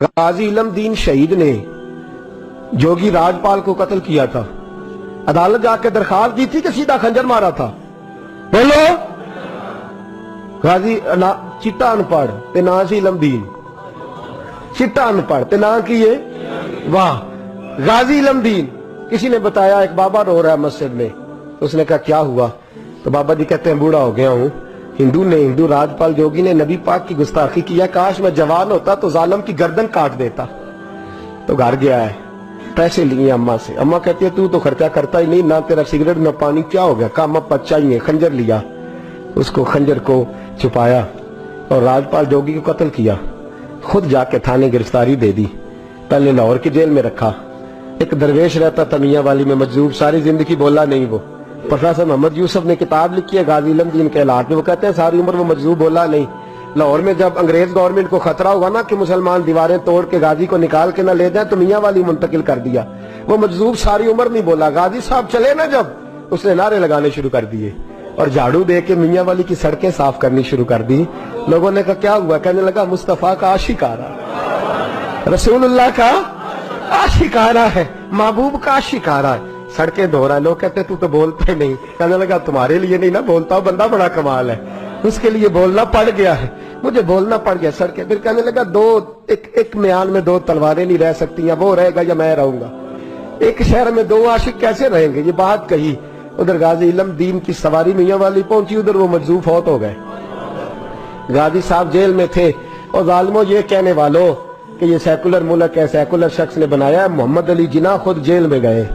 गाजी इलम दीन शहीद ने जोगी राजपाल को कत्ल किया था। अदालत जाके दरखास्त दी थी कि सीधा खंजर मारा था। बोलो गाजी चिट्टा अनपढ़ ते ना सी इलम दीन, चिट्टा अनपढ़ ते ना की है वाह गाजी इलम दीन। किसी ने बताया एक बाबा रो रहा है मस्जिद में, तो उसने कहा क्या हुआ? तो बाबा जी कहते हैं बूढ़ा हो गया हूं। हिंदू राजपाल जोगी ने नबी पाक की गुस्ताखी किया, काश मैं जवान होता तो जालिम की गर्दन काट देता। तो घर गया है, पैसे लिए अम्मा से। अम्मा कहती है तू तो खर्चा करता ही नहीं, ना तेरा सिगरेट ना पानी, क्या हो गया? काम अब बच्चा ही है। खंजर लिया, उसको खंजर को छुपाया और राजपाल जोगी को कत्ल किया। खुद जाके थाने गिरफ्तारी दे दी, पहले लाहौर की जेल में रखा। एक दरवेश रहता था मियां वाली में मजजूब, सारी जिंदगी बोला नहीं वो। प्रोफेसर मोहम्मद यूसुफ ने किताब लिखी है गाजी इलम दीन के हालात में, वो कहते हैं सारी उम्र वो मजजूब बोला नहीं। लाहौर में जब अंग्रेज गवर्नमेंट को खतरा हुआ ना कि मुसलमान दीवारें तोड़ के गाजी को निकाल के ना ले जाए, तो मियां वाली मुंतकिल कर दिया। वो मजजूब सारी उम्र नहीं बोला। गाजी साहब चले ना जब, उसने नारे लगाने शुरू कर दिए और झाड़ू दे के मियां वाली की सड़कें साफ करनी शुरू कर दी। लोगों ने कहा क्या हुआ? कहने लगा मुस्तफा का आशिक आ रहा, रसूलुल्लाह का आशिक आ रहा है, महबूब का आशिक आ रहा है, सड़कें धो रहा है। लोग कहते तू तो बोलता ही नहीं। कहने लगा तुम्हारे लिए नहीं ना बोलता हूं, बंदा बड़ा कमाल है, उसके लिए बोलना पड़ गया है, मुझे बोलना पड़ गया सड़कें। फिर कहने लगा एक म्यान में दो तलवारें नहीं रह सकती, या वो रहेगा या मैं रहूंगा। एक शहर में दो आशिक कैसे रहेंगे? ये बात कही। उधर गाजी इलम दीन की सवारी मियां वाली पहुंची, उधर वो मजजूब फौत हो गए। गाजी साहब जेल में थे और जालिमों ये कहने वालों कि ये सेकुलर मुल्क है, सेकुलर शख्स ने बनाया है। मोहम्मद अली जिन्ना खुद जेल में गए,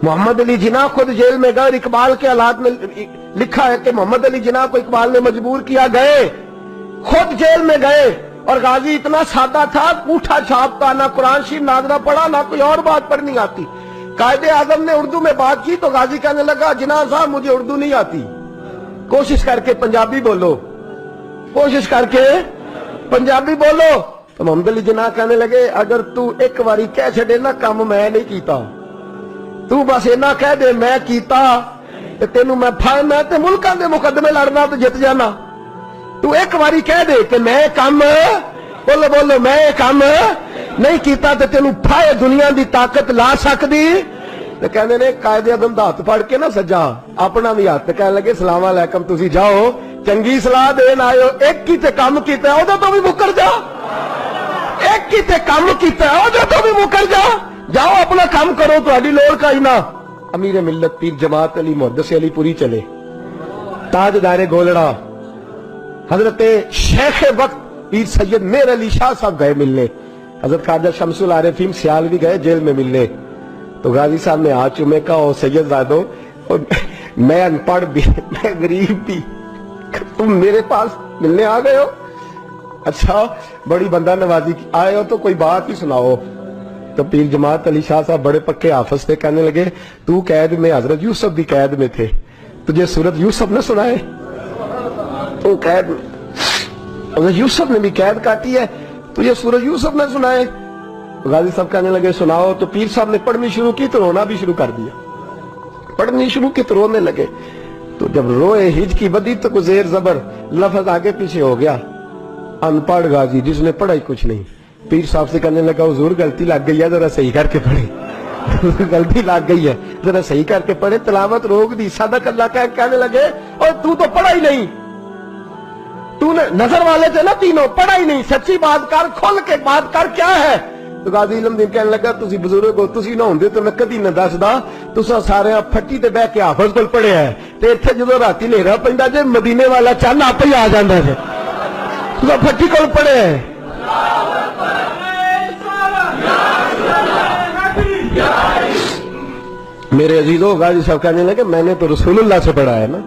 मोहम्मद अली जिन्ना खुद जेल में गए। इकबाल के हालात में लिखा है कि मोहम्मद अली जिन्ना को इकबाल ने मजबूर किया, गए खुद जेल में गए। और गाजी इतना सादा था, पूठा छापता, ना कुरान शरीफ नाजरा पढ़ा, ना कोई और बात पढ़नी आती। कायदे आजम ने उर्दू में बात की तो गाजी कहने लगा जिन्ना साहब मुझे उर्दू नहीं आती, कोशिश करके पंजाबी बोलो, कोशिश करके पंजाबी बोलो। तो मोहम्मद अली जिन्ना कहने लगे अगर तू एक बारी कह छड़े ना काम मैं नहीं कीता, तू बस इना कह दे मैं कीता ते तेनू मैं ते मुल्कां दे मुकदमे लड़ना तो जित जाना। तू एक बारी कह दे कि मैं काम बोलो बोलो मैं काम नहीं कीता ते तेनू फाए दुनिया दी ताकत ला सकदी। ते कहंदे ने कायदे आज़म दा हत्थ फड़ के ना सज्जा अपना भी हत्थ कहने लगे सलाम अलैकुम तुसी जाओ, चंगी सलाह देन आयो, एक ही ते काम कीता ओदे तो भी मुकर जा, एक ही ते काम कीता ओदे तो भी मुकर जा, जाओ अपना काम करो, तुम्हारी लोड़ का ही ना। अमीर मिल्लत पीर जमात अली मुहद्दिस अली पुरी चले, ताजदारे गोलड़ा हजरत शेख वक्त पीर सैयद मेर अली शाह साहब गए मिलने, हजरत ख्वाजा शमसुल आरिफीन सियाल भी गए जेल में मिलने। तो गाजी साहब ने हाथ चूमे का और सैयद जादो और मैं अनपढ़ भी, मैं गरीब भी, तुम मेरे पास मिलने आ गए हो? अच्छा बड़ी बंदा नवाजी की आए हो तो कोई बात ही सुनाओ। तो पीर जमात अली शाह साहब बड़े पक्के हाफिज थे, कहने लगे तू कैद में, हजरत यूसुफ भी कैद में थे, तुझे सूरत यूसुफ ने सुनाए? तू कैद में, हजरत यूसुफ ने भी कैद काटी है, तुझे सूरत यूसुफ ने सुनाए? तो गाजी साहब कहने लगे सुनाओ। तो पीर साहब ने पढ़नी शुरू की तो रोना भी शुरू कर दिया, पढ़नी शुरू की तो रोने लगे। तो जब रोए हिज की बदी तो कुछ जेर जबर लफ्ज आगे पीछे हो गया। अनपढ़ गाजी जिसने पढ़ा ही कुछ नहीं, पीर साहब से कहने लगा हुजूर गलती लग गई है, जरा सही करके पढ़े, गलती लग गई है जरा सही करके पढ़े, तलावत रोक दी। सदक अल्लाह कहने लगे और तू तो पढ़ा ही नहीं, तूने नजर वाले थे ना तीनों, पढ़ा ही नहीं, सच्ची बात कर, खोल के बात कर क्या है? तो गाजी इलम दीन कहने लगा तुसी बुजुर्ग हो, तुसी ना होंदे तो मैं कदी ना दसदा, तुसा सारे फट्टी ते बह के हाफिज कोल पढ़िया है, ते इत्थे जदों राती नेरा पैंदा जे मदीने वाला चंद आपे ही आ जांदा है, तुसा फट्टी कोल पढ़े है। मेरे अजीजों गाजी साहब कहने लगे मैंने तो रसूलुल्लाह से पढ़ा है ना,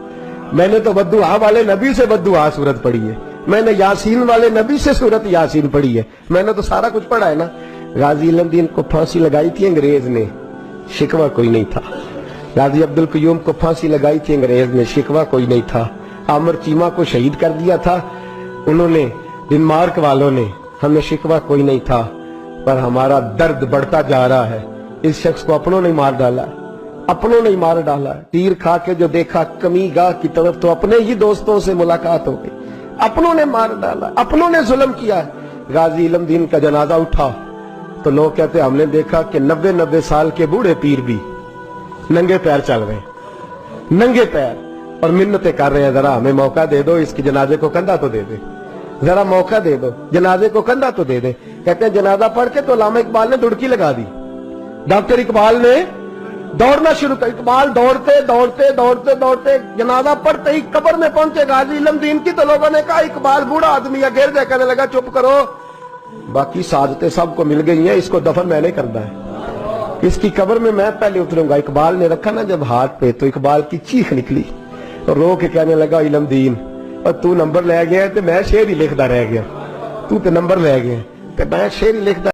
मैंने तो बद्दुआ वाले नबी से बद्दुआ सूरत पढ़ी है, मैंने यासीन वाले नबी से सूरत यासीन पढ़ी है, मैंने तो सारा कुछ पढ़ा है ना। गाजी इलम दीन को फांसी लगाई थी अंग्रेज ने, शिकवा कोई नहीं था। गाजी अब्दुल कयूम को फांसी लगाई थी अंग्रेज ने, शिकवा कोई नहीं था। आमिर चीमा को शहीद कर दिया था उन्होंने, डेनमार्क वालों ने, हमें शिकवा कोई नहीं था। पर हमारा दर्द बढ़ता जा रहा है, इस शख्स को अपनों ने मार डाला, अपनों ने मार डाला। तीर खा के जो देखा कमी गाह की तरफ तो अपने ही दोस्तों से मुलाकात हो गई, अपनों ने मार डाला, अपनों ने जुल्म किया। गाजी इल्म दीन का जनाजा उठा तो लोग कहते हमने देखा कि 90-90 साल के बूढ़े पीर भी नंगे पैर चल रहे हैं, नंगे पैर, और मिन्नतें कर रहे हैं, जरा हमें मौका दे दो, इसकी जनाजे को कंधा तो दे दे, जरा मौका दे दो, जनाजे को कंधा तो दे दे। कहते हैं जनाजा पढ़ के तो अल्लामा इकबाल ने दुड़की लगा दी, डॉक्टर इकबाल ने दौड़ना शुरू कर। इकबाल दौड़ते दौड़ते दौड़ते दौड़ते जनाजा पढ़ते ही कब्र में पहुंचे गाजी इल्म दीन की, तो लोगों ने कहा इकबाल बूढ़ा आदमी है, गिर जाए। कहने लगा चुप करो, बाकी साजतें सबको मिल गई हैं, इसको दफन मैंने करना है, इसकी कब्र में मैं पहले उतरूंगा। इकबाल ने रखा ना जब हाथ पे, तो इकबाल की चीख निकली और रो के कहने लगा इल्म दीन, और तू नंबर ले गया तो मैं शेर ही लिखता रह गया, तू तो नंबर ले गया तो मैं शेर ही लिखता